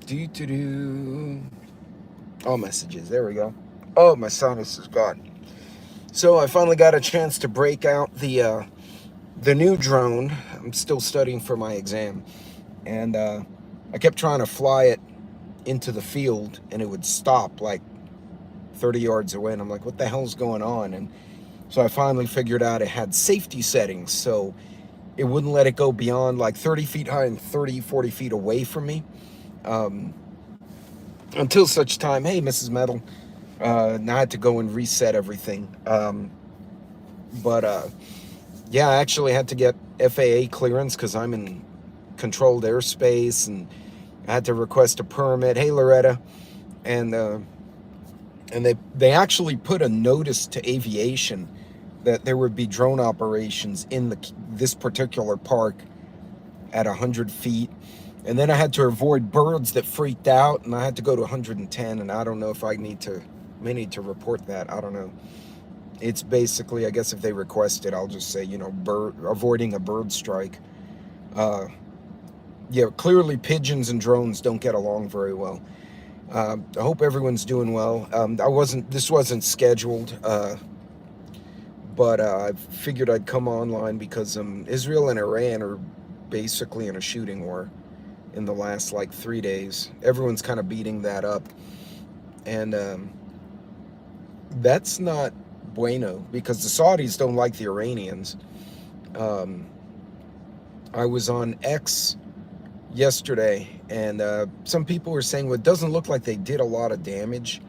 Do. All messages. There we go. Oh, my sinus is gone. So I finally got a chance to break out the new drone. I'm still studying for my exam, and I kept trying to fly it into the field, and it would stop like 30 yards away. And I'm like, what the hell's going on? And so I finally figured out it had safety settings, so it wouldn't let it go beyond like 30 feet high and 30, 40 feet away from me. Um, until such time, hey, Mrs. Metal, now I had to go and reset everything. But yeah, I actually had to get FAA clearance because I'm in controlled airspace, and I had to request a permit. Hey, Loretta, and they actually put a notice to aviation that there would be drone operations in this particular park at 100 feet. And then I had to avoid birds that freaked out, and I had to go to 110, and I don't know if I may need to report that. I don't know. It's basically, I guess if they request it, I'll just say, avoiding a bird strike. Yeah, clearly pigeons and drones don't get along very well. I hope everyone's doing well. This wasn't scheduled, but I figured I'd come online because Israel and Iran are basically in a shooting war in the last like 3 days. Everyone's kind of beating that up, and that's not bueno because the Saudis don't like the Iranians. I was on X yesterday, and some people were saying, well, it doesn't look like they did a lot of damage.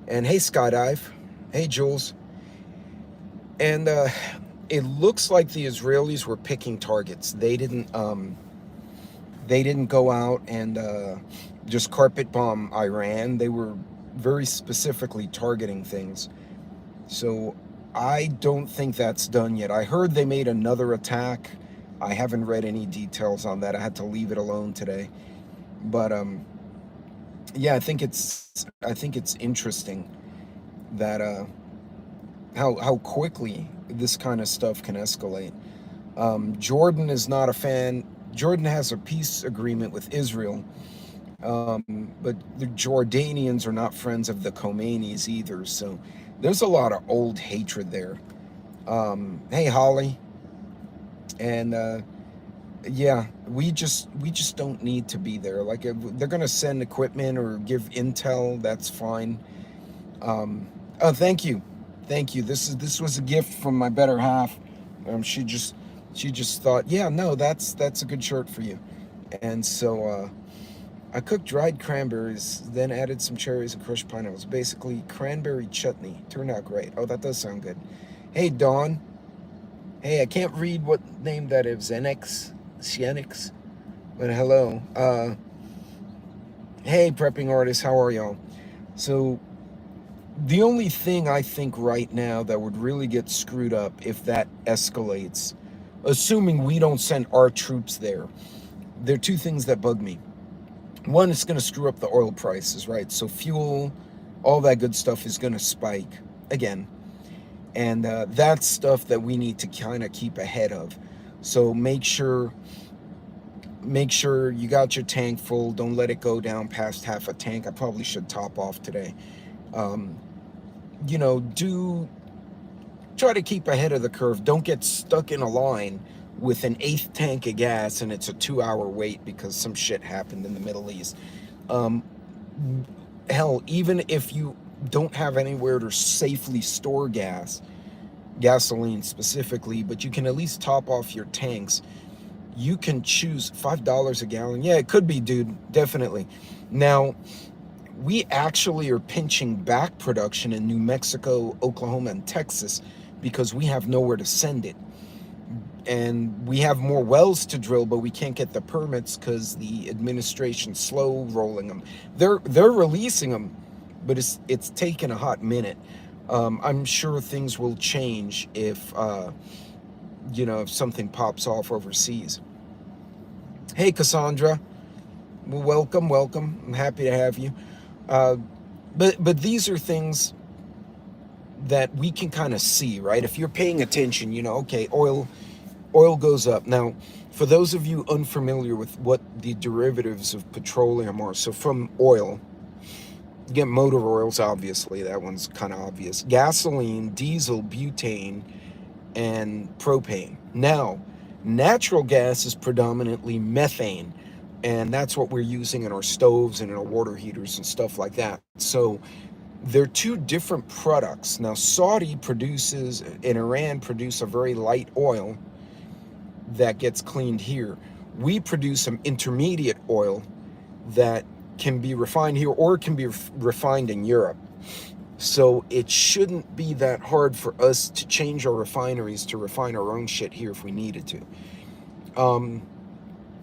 And hey, Skydive, hey, Jules. And it looks like the Israelis were picking targets. They didn't go out and just carpet bomb Iran. They were very specifically targeting things. So I don't think that's done yet. I heard they made another attack. I haven't read any details on that. I had to leave it alone today. But yeah, I think it's interesting that how quickly this kind of stuff can escalate. Jordan is not a fan. Jordan has a peace agreement with Israel, but the Jordanians are not friends of the Khomeinis either. So there's a lot of old hatred there. Hey, Holly. And yeah, we just don't need to be there. Like, if they're gonna send equipment or give intel, that's fine. Oh, thank you. This was a gift from my better half. She just thought, yeah, no, that's a good shirt for you. And so I cooked dried cranberries, then added some cherries and crushed pineapples. Basically, cranberry chutney. Turned out great. Oh, that does sound good. Hey, Dawn. Hey, I can't read what name that is. Cienix. But hello. Hey, prepping artists, how are y'all? So the only thing I think right now that would really get screwed up if that escalates, assuming we don't send our troops there are two things that bug me. One, it's going to screw up the oil prices, right? So fuel, all that good stuff is going to spike again. And that's stuff that we need to kind of keep ahead of. So make sure you got your tank full. Don't let it go down past half a tank. I probably should top off today. Try to keep ahead of the curve. Don't get stuck in a line with an 8th tank of gas and it's a 2-hour wait because some shit happened in the Middle East. Hell, even if you don't have anywhere to safely store gasoline specifically, but you can at least top off your tanks. You can choose $5 a gallon. Yeah, it could be, dude, definitely. Now, we actually are pinching back production in New Mexico, Oklahoma, and Texas because we have nowhere to send it. And we have more wells to drill, but we can't get the permits because the administration's slow rolling them. They're releasing them, but it's taken a hot minute. I'm sure things will change if if something pops off overseas. Hey, Cassandra. Well, welcome. I'm happy to have you. But these are things that we can kind of see, right? If you're paying attention, okay, oil Oil goes up. Now, for those of you unfamiliar with what the derivatives of petroleum are, so from oil, you get motor oils, obviously, that one's kind of obvious. Gasoline, diesel, butane, and propane. Now, natural gas is predominantly methane, and that's what we're using in our stoves and in our water heaters and stuff like that. So they're two different products. Now, Saudi produces and Iran produce a very light oil that gets cleaned here. We produce some intermediate oil that can be refined here or can be refined in Europe. So it shouldn't be that hard for us to change our refineries to refine our own shit here if we needed to.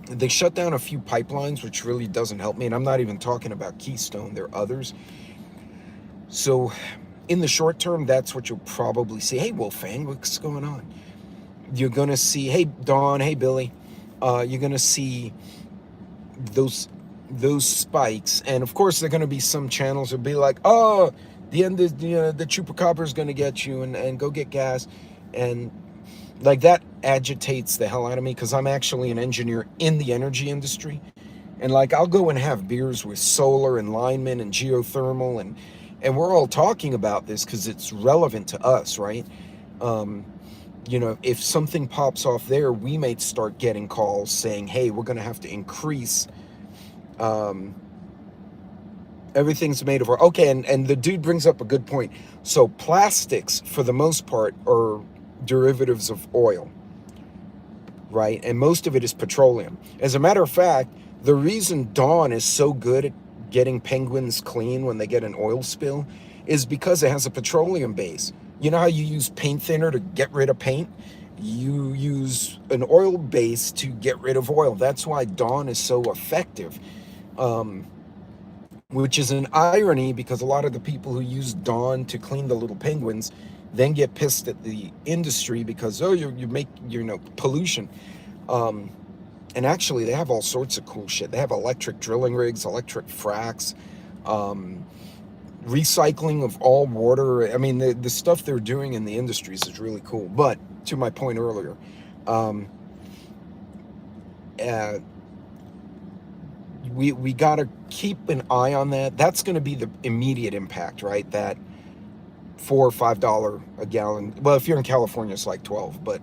They shut down a few pipelines, which really doesn't help me. And I'm not even talking about Keystone, there are others. So in the short term, that's what you'll probably see. Hey, Wolfang, what's going on? You're going to see, hey, Dawn, hey, Billy. You're going to see those spikes. And of course, there are going to be some channels that will be like, oh, the end is the chupacabra is going to get you and go get gas. And like that agitates the hell out of me because I'm actually an engineer in the energy industry. And like I'll go and have beers with solar and linemen and geothermal and we're all talking about this because it's relevant to us, right? If something pops off there, we may start getting calls saying, hey, we're going to have to increase. Everything's made of oil. Okay, and the dude brings up a good point. So plastics, for the most part, are derivatives of oil, right? And most of it is petroleum. As a matter of fact, the reason Dawn is so good at getting penguins clean when they get an oil spill is because it has a petroleum base. You know how you use paint thinner to get rid of paint? You use an oil base to get rid of oil. That's why Dawn is so effective. Which is an irony because a lot of the people who use Dawn to clean the little penguins then get pissed at the industry because, oh, you make, pollution. And actually, they have all sorts of cool shit. They have electric drilling rigs, electric fracs, recycling of all water. I mean, the stuff they're doing in the industries is really cool. But to my point earlier, we got to keep an eye on that. That's going to be the immediate impact, right? That $4 or $5 a gallon. Well, if you're in California, it's like 12, but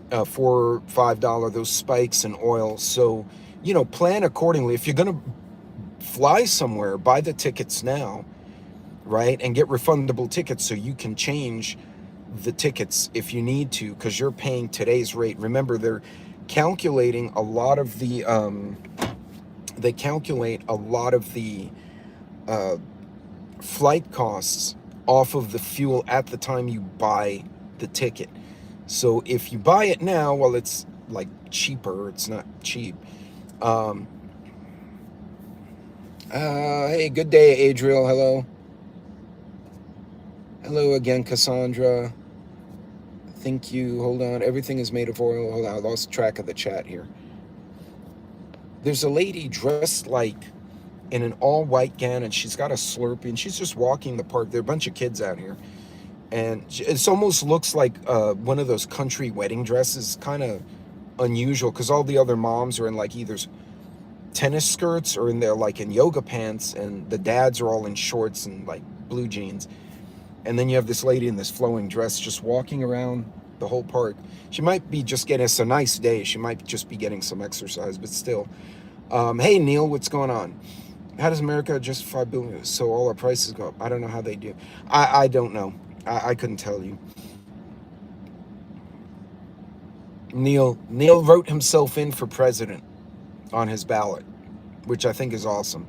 $4 or $5, those spikes in oil. So, plan accordingly. If you're going to fly somewhere, buy the tickets now, right? And get refundable tickets so you can change the tickets if you need to, because you're paying today's rate. Remember, they're calculating a lot of the flight costs off of the fuel at the time you buy the ticket. So if you buy it now, well, it's like cheaper. It's not cheap. Hey, good day, Adriel. Hello. Hello again, Cassandra. Thank you. Hold on. Everything is made of oil. Hold on. I lost track of the chat here. There's a lady dressed like in an all-white gown, and she's got a Slurpee, and she's just walking the park. There are a bunch of kids out here. And it almost looks like one of those country wedding dresses, kind of unusual, because all the other moms are in like either tennis skirts or they're like in yoga pants, and the dads are all in shorts and like blue jeans. And then you have this lady in this flowing dress just walking around the whole park. She might be just getting, it's a nice day, she might just be getting some exercise, but still. Hey, Neil, what's going on? How does America justify billion so all our prices go up? I don't know how they do. I don't know. I couldn't tell you. Neil wrote himself in for president on his ballot, which I think is awesome.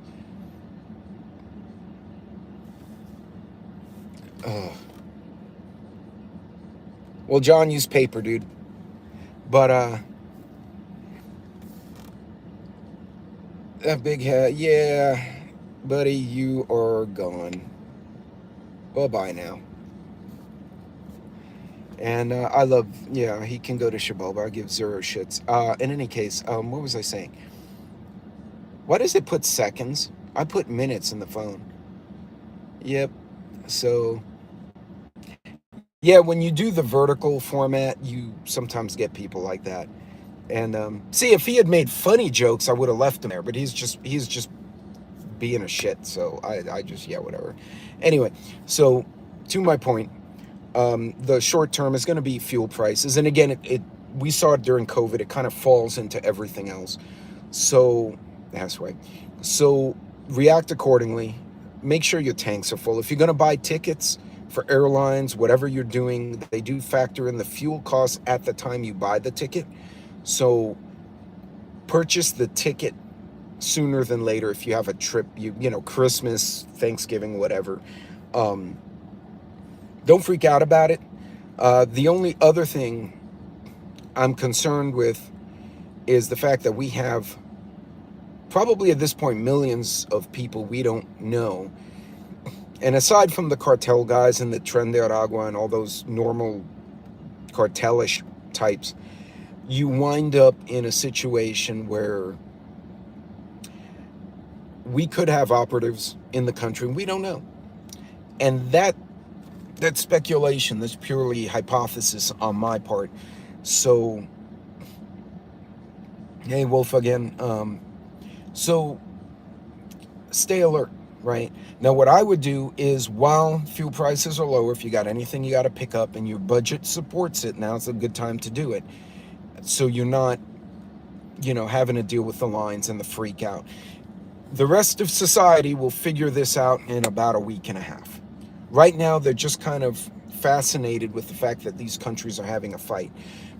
Well, John used paper, dude. But that big hat, yeah, buddy, you are gone. Bye-bye now. And I love, yeah, he can go to Shaboba. I give zero shits. In any case, what was I saying? Why does it put seconds? I put minutes in the phone. Yep. So Yeah, when you do the vertical format, you sometimes get people like that. And see, if he had made funny jokes, I would have left him there. But he's just being a shit. So I just, yeah, whatever. Anyway, so to my point, the short term is going to be fuel prices, and again, it we saw it during COVID. It kind of falls into everything else. So that's right. So react accordingly. Make sure your tanks are full. If you're going to buy tickets for airlines, whatever you're doing, they do factor in the fuel costs at the time you buy the ticket. So purchase the ticket sooner than later if you have a trip, Christmas, Thanksgiving, whatever. Um, don't freak out about it. The only other thing I'm concerned with is the fact that we have probably at this point millions of people we don't know. And aside from the cartel guys and the Tren de Aragua and all those normal cartelish types, you wind up in a situation where we could have operatives in the country and we don't know. And that's speculation. That's purely hypothesis on my part. So, hey, Wolf again. So, stay alert, right? Now, what I would do is while fuel prices are lower, if you got anything you got to pick up and your budget supports it, now's a good time to do it. So you're not, having to deal with the lines and the freak out. The rest of society will figure this out in about a week and a half. Right now, they're just kind of fascinated with the fact that these countries are having a fight.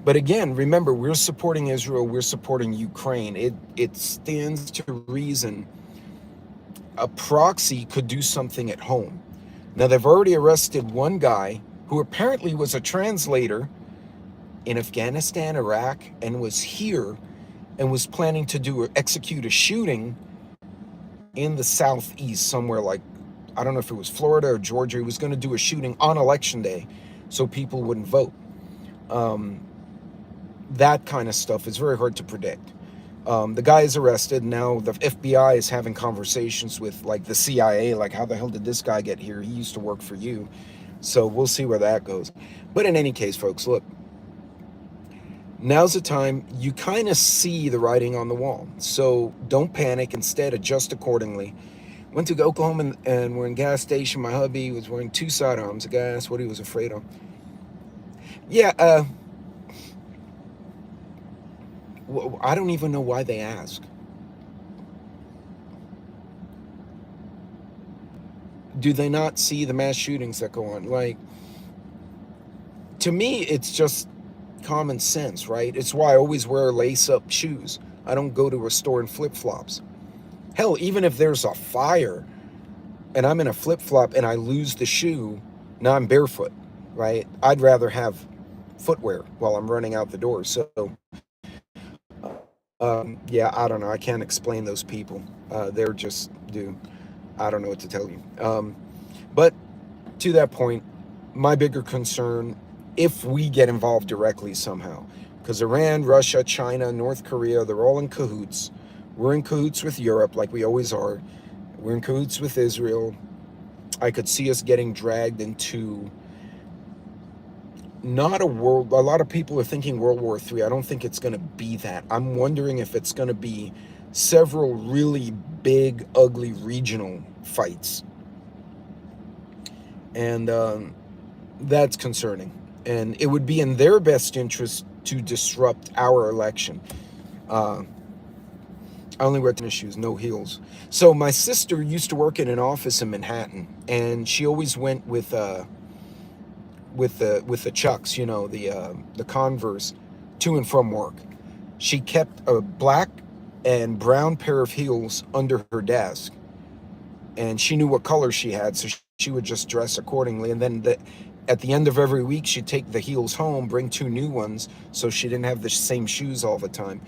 But again, remember, we're supporting Israel, we're supporting Ukraine. It stands to reason a proxy could do something at home. Now, they've already arrested one guy who apparently was a translator in Afghanistan, Iraq, and was here and was planning to execute a shooting in the southeast somewhere, like, I don't know if it was Florida or Georgia. He was going to do a shooting on election day so people wouldn't vote. That kind of stuff is very hard to predict. The guy is arrested. Now the FBI is having conversations with like the CIA, like, how the hell did this guy get here? He used to work for you. So we'll see where that goes. But in any case, folks, look, now's the time. You kind of see the writing on the wall. So don't panic. Instead, adjust accordingly. Went to Oklahoma and we're in gas station. My hubby was wearing 2 sidearms of gas. What he was afraid of. Yeah, I don't even know why they ask. Do they not see the mass shootings that go on? Like, to me, it's just common sense, right? It's why I always wear lace-up shoes. I don't go to a store in flip-flops. Hell, even if there's a fire and I'm in a flip-flop and I lose the shoe, now I'm barefoot, right? I'd rather have footwear while I'm running out the door. So, yeah, I don't know. I can't explain those people. They're just, dude, I don't know what to tell you. But to that point, my bigger concern, if we get involved directly somehow, because Iran, Russia, China, North Korea, they're all in cahoots. We're in cahoots with Europe, like we always are. We're in cahoots with Israel. I could see us getting dragged into not a world. A lot of people are thinking World War III. I don't think it's going to be that. I'm wondering if it's going to be several really big, ugly regional fights. And that's concerning. And it would be in their best interest to disrupt our election. I only wear tennis shoes, no heels. So my sister used to work in an office in Manhattan, and she always went with the Chucks, the Converse, to and from work. She kept a black and brown pair of heels under her desk, and she knew what color she had, so she would just dress accordingly. And then at the end of every week, she'd take the heels home, bring 2 new ones, so she didn't have the same shoes all the time,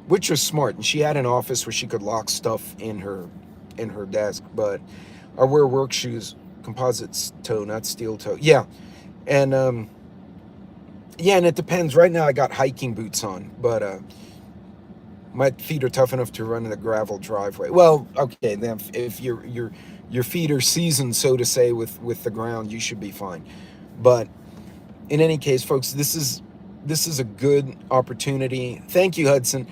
which was smart. And she had an office where she could lock stuff in her desk. But I wear work shoes, composite toe, not steel toe. Yeah, and and it depends. Right now, I got hiking boots on, but my feet are tough enough to run in a gravel driveway. Well, okay, then if you're your feet are seasoned, so to say, with the ground, you should be fine. But in any case, folks, this is a good opportunity. Thank you, Hudson.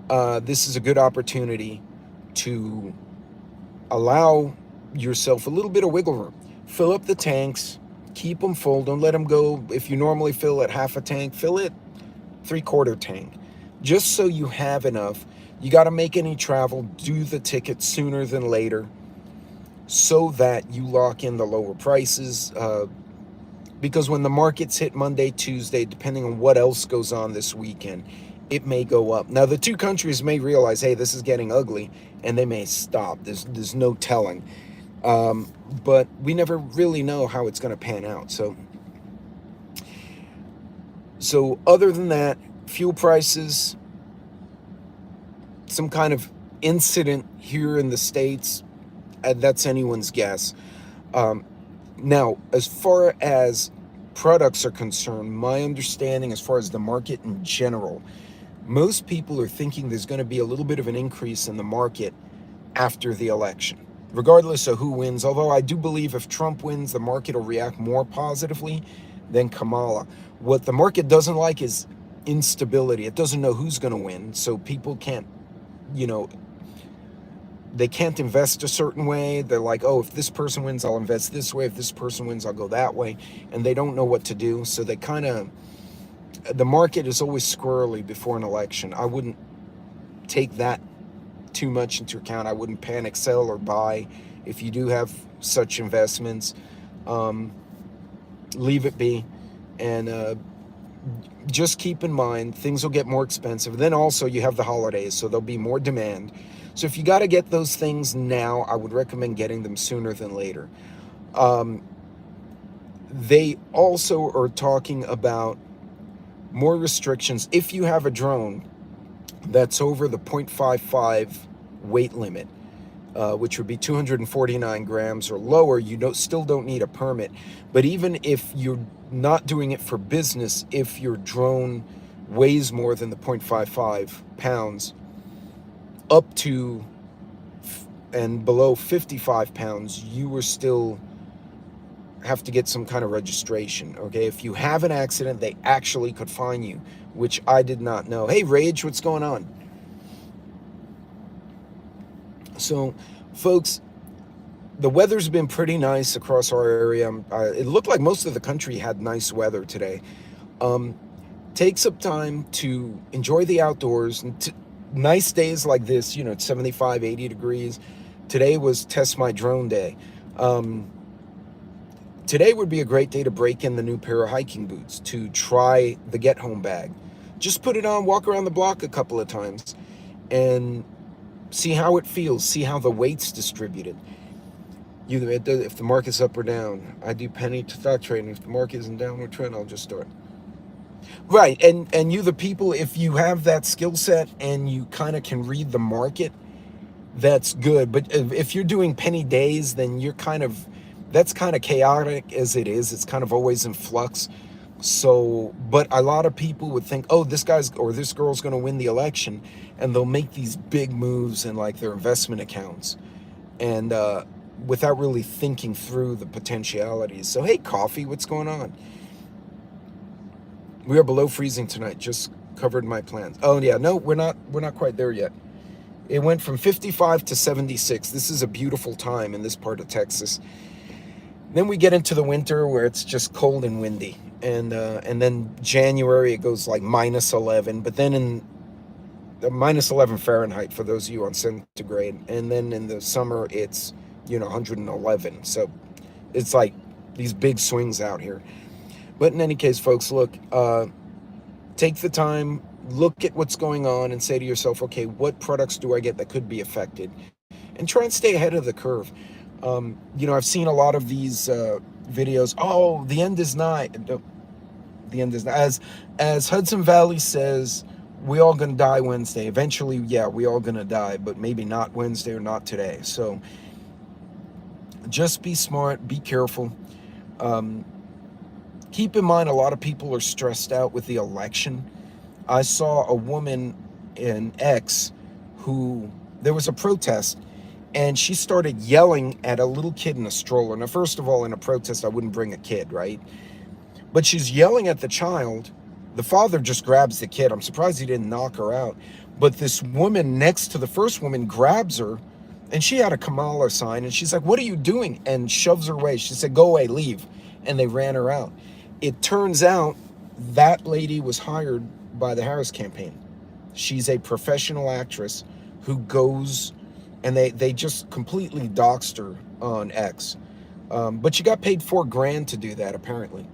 This is a good opportunity to allow yourself a little bit of wiggle room. Fill up the tanks, keep them full. Don't let them go. If you normally fill at half a tank, fill it 3/4 tank, just so you have enough. You got to make any travel, do the ticket sooner than later, so that you lock in the lower prices. Because when the markets hit Monday, Tuesday, depending on what else goes on this weekend, it may go up. Now, the two countries may realize, hey, this is getting ugly, and they may stop. There's no telling. But we never really know how it's going to pan out. So other than that, fuel prices, some kind of incident here in the States, that's anyone's guess. Now, as far as products are concerned, my understanding as far as the market in general, most people are thinking there's going to be a little bit of an increase in the market after the election, regardless of who wins. Although I do believe if Trump wins, the market will react more positively than Kamala. What the market doesn't like is instability. It doesn't know who's going to win, so people can't, they can't invest a certain way. They're like, oh, if this person wins, I'll invest this way. If this person wins, I'll go that way. And they don't know what to do. So the market is always squirrely before an election. I wouldn't take that too much into account. I wouldn't panic sell or buy. If you do have such investments, leave it be. And just keep in mind, things will get more expensive. Then also you have the holidays, so there'll be more demand. So if you got to get those things now, I would recommend getting them sooner than later. They also are talking about more restrictions. If you have a drone that's over the 0.55 weight limit, which would be 249 grams or lower, you still don't need a permit. But even if you're not doing it for business, if your drone weighs more than the 0.55 pounds, up to and below 55 pounds, you will still have to get some kind of registration. Okay, if you have an accident, they actually could fine you, which I did not know. Hey, Rage, what's going on? So, folks, the weather's been pretty nice across our area. It looked like most of the country had nice weather today. Take some time to enjoy the outdoors. Nice days like this, it's 75, 80 degrees. Today was test my drone day. Today would be a great day to break in the new pair of hiking boots, to try the get home bag. Just put it on, walk around the block a couple of times, and see how it feels, see how the weight's distributed. If the market's up or down, I do penny to stock trading. If the market is in downward trend, I'll just start. Right, and you, the people, if you have that skill set and you kind of can read the market, that's good. But if you're doing penny days, then that's kind of chaotic as it is. It's kind of always in flux. So, but a lot of people would think, oh, this guy's or this girl's going to win the election, and they'll make these big moves in like their investment accounts, and without really thinking through the potentialities. So, hey, Coffee, what's going on? We are below freezing tonight. Just covered my plans. Oh yeah, no, we're not quite there yet. It went from 55 to 76. This is a beautiful time in this part of Texas. Then we get into the winter where it's just cold and windy, and then January it goes like -11. But then in the -11 Fahrenheit for those of you on centigrade, and then in the summer it's 111. So it's like these big swings out here. But in any case, folks, look, take the time, look at what's going on, and say to yourself, okay, what products do I get that could be affected? And try and stay ahead of the curve. I've seen a lot of these videos. Oh, the end is nigh. The end is nigh. As Hudson Valley says, we all gonna die Wednesday. Eventually, yeah, we all gonna die, but maybe not Wednesday or not today. So just be smart, be careful. Keep in mind, a lot of people are stressed out with the election. I saw a woman in X there was a protest, and she started yelling at a little kid in a stroller. Now, first of all, in a protest, I wouldn't bring a kid, right? But she's yelling at the child. The father just grabs the kid. I'm surprised he didn't knock her out. But this woman next to the first woman grabs her, and she had a Kamala sign, and she's like, "What are you doing?" And shoves her away. She said, "Go away, leave." And they ran her out. It turns out that lady was hired by the Harris campaign. She's a professional actress who goes, and they just completely doxed her on X. But she got paid $4,000 to do that, apparently,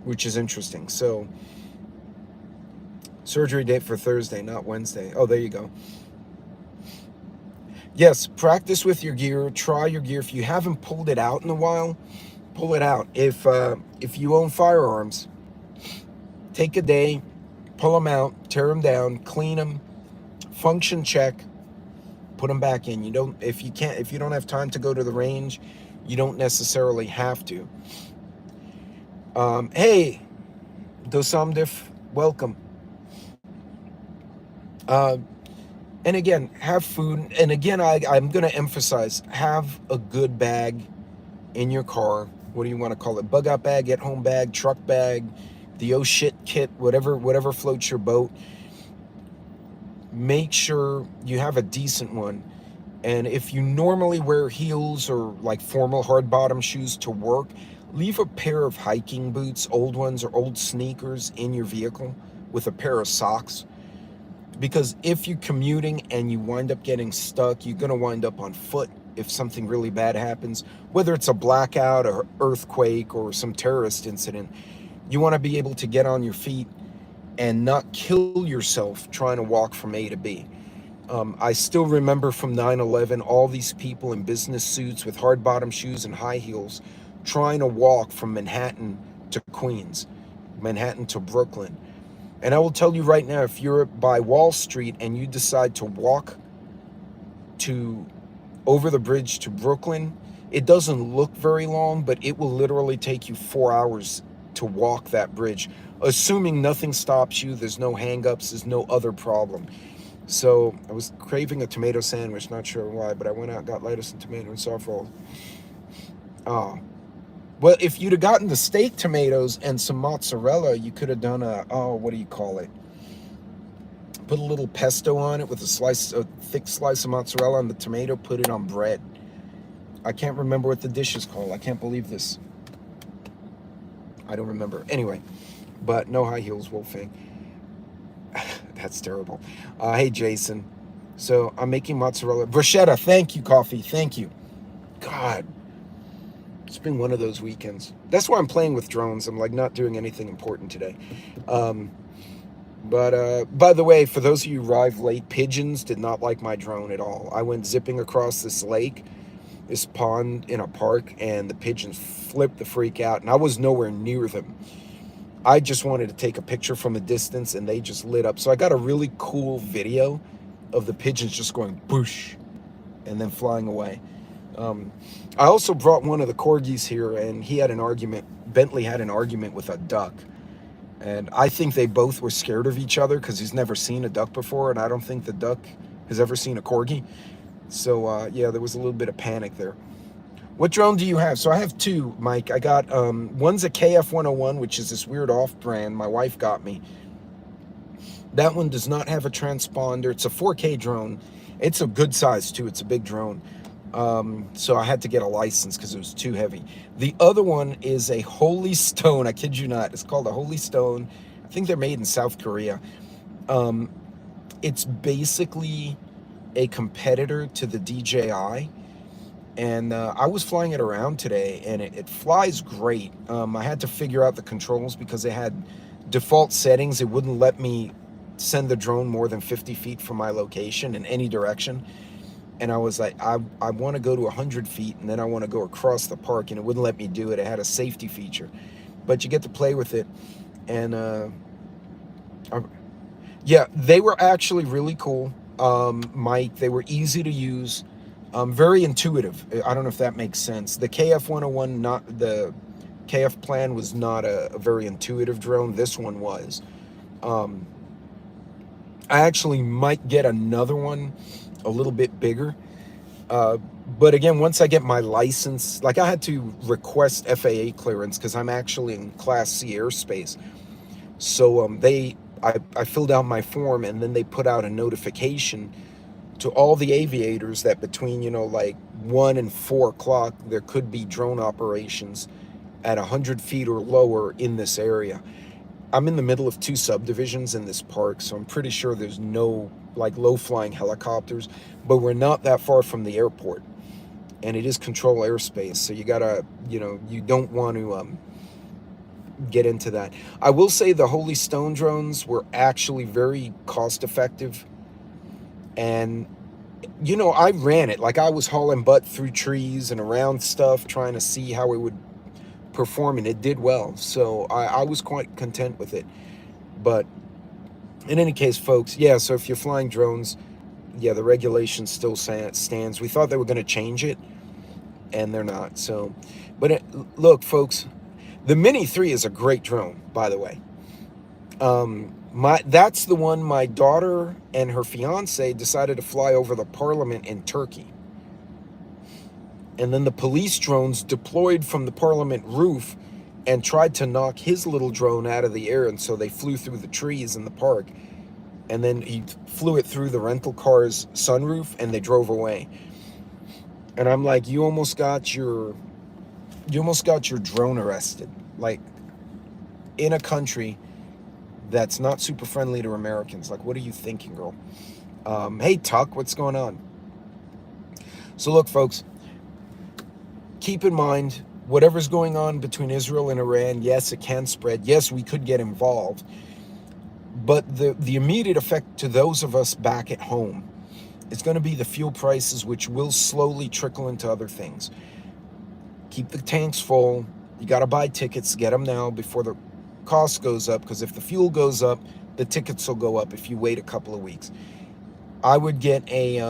which is interesting. So, surgery date for Thursday, not Wednesday. Oh, there you go. Yes, practice with your gear. Try your gear. If you haven't pulled it out in a while, pull it out. If you own firearms, take a day, pull them out, tear them down, clean them, function check, put them back in. You don't if you don't have time to go to the range, you don't necessarily have to. Hey, Dosamdif, welcome. And again, have food. And again, I'm going to emphasize, have a good bag in your car. What do you want to call it? Bug out bag, at home bag, truck bag, the oh shit kit, whatever floats your boat. Make sure you have a decent one. And if you normally wear heels or like formal hard bottom shoes to work, leave a pair of hiking boots, old ones or old sneakers, in your vehicle with a pair of socks. Because if you're commuting and you wind up getting stuck, you're going to wind up on foot if something really bad happens, whether it's a blackout or earthquake or some terrorist incident. You want to be able to get on your feet and not kill yourself trying to walk from A to B. I still remember from 9/11 all these people in business suits with hard bottom shoes and high heels trying to walk from Manhattan to Queens, Manhattan to Brooklyn. And I will tell you right now, if you're by Wall Street and you decide to walk to over the bridge to Brooklyn, it doesn't look very long, but it will literally take you 4 hours to walk that bridge, assuming nothing stops you, there's no hangups, there's no other problem. So I was craving a tomato sandwich, not sure why, but I went out, got lettuce and tomato and soft rolls. Oh, well, if you'd have gotten the steak tomatoes and some mozzarella, you could have done what do you call it? Put a little pesto on it with a thick slice of mozzarella on the tomato, put it on bread. I can't remember what the dish is called. I can't believe this. I don't remember. Anyway, but no high heels, Wolfgang. That's terrible. Hey, Jason. So I'm making mozzarella. Bruschetta, thank you, coffee. Thank you. God. It's been one of those weekends. That's why I'm playing with drones. I'm like not doing anything important today. But by the way, for those of you who arrived late, pigeons did not like my drone at all. I went zipping across this lake, this pond in a park, and the pigeons flipped the freak out, and I was nowhere near them. I just wanted to take a picture from a distance, and they just lit up. So I got a really cool video of the pigeons just going boosh and then flying away. I also brought one of the corgis here, and he had an argument. Bentley had an argument with a duck, and I think they both were scared of each other because he's never seen a duck before, and I don't think the duck has ever seen a corgi. So yeah, there was a little bit of panic there. What drone do you have? So I have two, Mike. I got one's a KF-101, which is this weird off-brand my wife got me. That one does not have a transponder. It's a 4K drone. It's a good size too. It's a big drone. So I had to get a license because it was too heavy. The other one is a Holy Stone. I kid you not. It's called a Holy Stone. I think they're made in South Korea. It's basically a competitor to the DJI. And I was flying it around today, and it flies great. I had to figure out the controls because they had default settings. It wouldn't let me send the drone more than 50 feet from my location in any direction. And I was like, I want to go to 100 feet, and then I want to go across the park, and it wouldn't let me do it. It had a safety feature. But you get to play with it. And yeah, they were actually really cool, Mike. They were easy to use. Very intuitive. I don't know if that makes sense. The KF-101, not the KF Plan, was not a very intuitive drone. This one was. I actually might get another one a little bit bigger. Uh, but again, once I get my license, like I had to request FAA clearance because I'm actually in Class C airspace. So I filled out my form, and then they put out a notification to all the aviators that between, like 1 and 4 o'clock, there could be drone operations at 100 feet or lower in this area. I'm in the middle of two subdivisions in this park, so I'm pretty sure there's no like low flying helicopters, but we're not that far from the airport, and it is control airspace, so you gotta, you don't want to get into that. I will say the Holy Stone drones were actually very cost effective, and I ran it like I was hauling butt through trees and around stuff trying to see how it would perform, and it did well. So I was quite content with it. But in any case, folks, yeah, so if you're flying drones, yeah, the regulation still stands. We thought they were going to change it, and they're not. So, but look, folks, the Mini 3 is a great drone, by the way. That's the one my daughter and her fiance decided to fly over the parliament in Turkey. And then the police drones deployed from the parliament roof and tried to knock his little drone out of the air, and so they flew through the trees in the park. And then he flew it through the rental car's sunroof, and they drove away. And I'm like, you almost got your drone arrested, like in a country that's not super friendly to Americans. Like, what are you thinking, girl? Hey, Tuck, what's going on? So look, folks, keep in mind, whatever's going on between Israel and Iran, yes, it can spread. Yes, we could get involved. But the immediate effect to those of us back at home is going to be the fuel prices, which will slowly trickle into other things. Keep the tanks full. You got to buy tickets. Get them now before the cost goes up, because if the fuel goes up, the tickets will go up if you wait a couple of weeks. I would get a,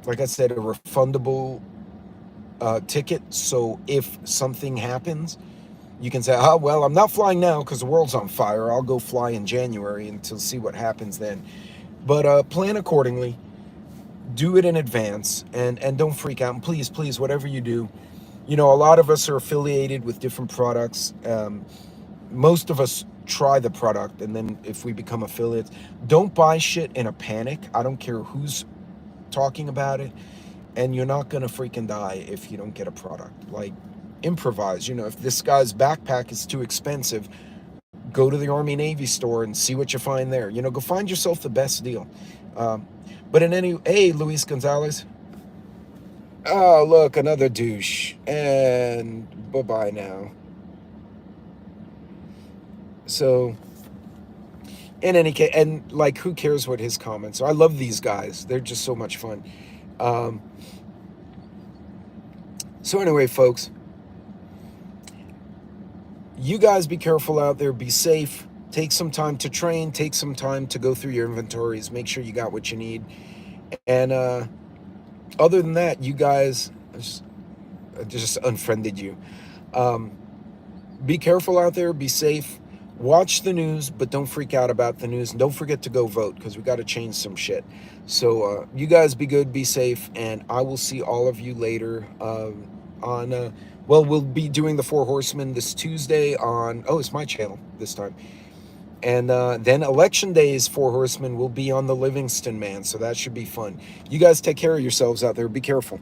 like I said, a refundable ticket. So if something happens, you can say, oh, well, I'm not flying now because the world's on fire. I'll go fly in January until see what happens then. But plan accordingly. Do it in advance, and don't freak out. And please, whatever you do, a lot of us are affiliated with different products. Most of us try the product, and then if we become affiliates, don't buy shit in a panic. I don't care who's talking about it, and you're not gonna freaking die if you don't get a product. Like, improvise. If this guy's backpack is too expensive, go to the Army Navy store and see what you find there. Go find yourself the best deal. But hey, Luis Gonzalez. Oh, look, another douche. And bye-bye now. So, in any case, and like, who cares what his comments are? I love these guys. They're just so much fun. So anyway, folks, you guys be careful out there. Be safe. Take some time to train. Take some time to go through your inventories. Make sure you got what you need. And other than that, you guys, I just unfriended you. Be careful out there. Be safe. Watch the news, but don't freak out about the news. And don't forget to go vote, because we got to change some shit. So you guys be good, be safe, and I will see all of you later on... well, we'll be doing the Four Horsemen this Tuesday on... Oh, it's my channel this time. And then Election Day's Four Horsemen will be on the Livingston Man, so that should be fun. You guys take care of yourselves out there. Be careful.